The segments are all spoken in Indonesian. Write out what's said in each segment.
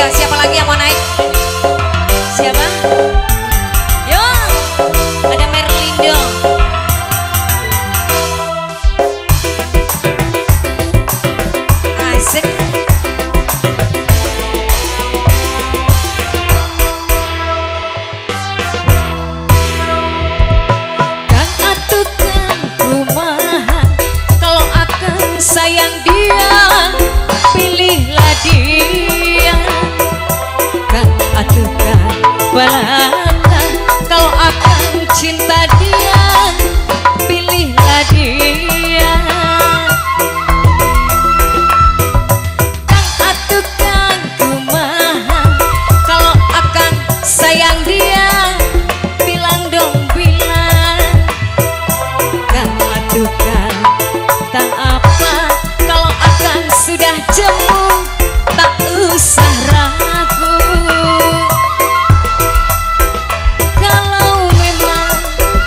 Siapa lagi yang mau naik? Siapa? Yo, ada Merlindo. Asik. Kang atukan rumahan, kalau akan sayang dia, pilihlah dia. Kang atukan balatan, kalau akan cinta dia, pilihlah dia. Kang atukan kumaha, kalau akan sayang dia, bilang dong bilang. Kang atukan tak apa, kalau akan sudah jemu, tak usah ragu. Kalau memang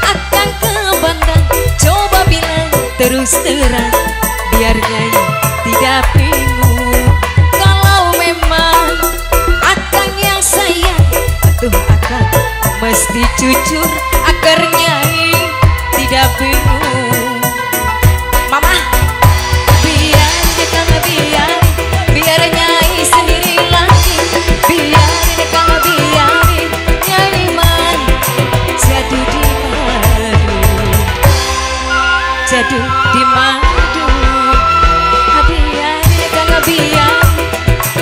akan ke Bandung, coba bilang terus terang, biar Nyai tidak bingung. Kalau memang akan yang sayang, atuh akan mesti jujur, agar Nyai tidak bingung. Mama, biar Kang biar Nyai sendiri lagi, biar Kang biarin Nyai man jatuh di madu, jatuh di madu. Biar Kang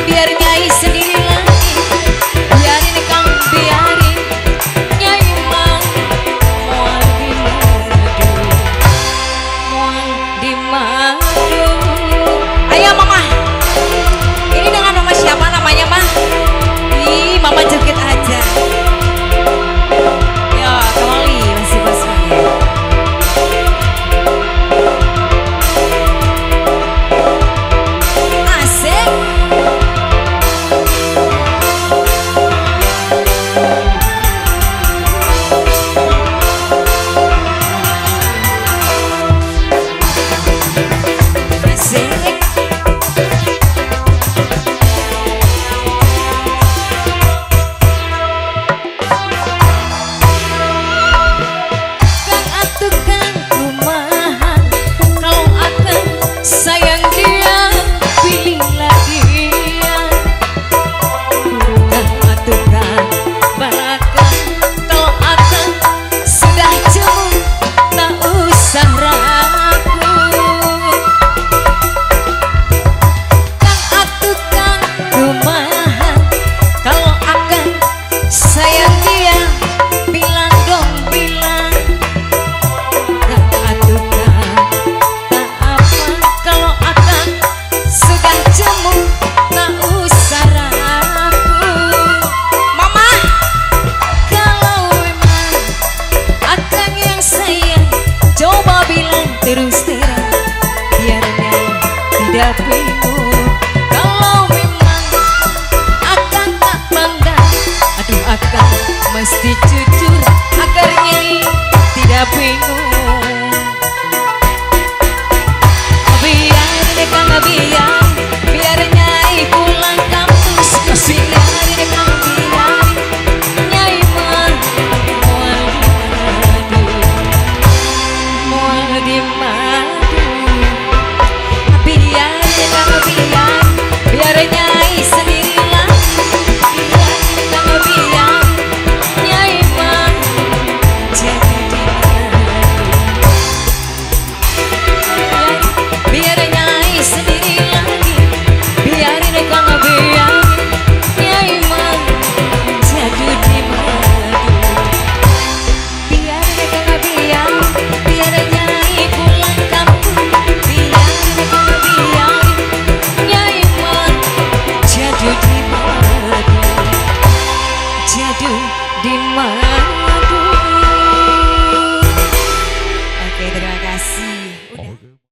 biar Nyai sendiri lagi, biarin Kang biarin Nyai man moal di madu, moal di madu. Ayo Mama, ini dengan Mama siapa namanya Mah? Ih, Mama joget aja. Ya, kembali masih basahnya. Asik. Asik. Kang atukan kumaha, kalau akan sayang dia, pilihlah dia. Kang atukan balakan, kalau akan sudah jemu, tak usah ragu. Kang atukan kumaha, kalau akan sayang dia, bilang dong bilang. Kang atukan tak apa, kalau akan sudah jemu, tak usah ragu. Mama, kalau memang akan yang sayang, coba bilang terus terang, biar Nyai tidak bingung. Kalau memang akan tak bangga, aduh akan mesti jujur, agar Nyai tidak bingung. Biar Kang biar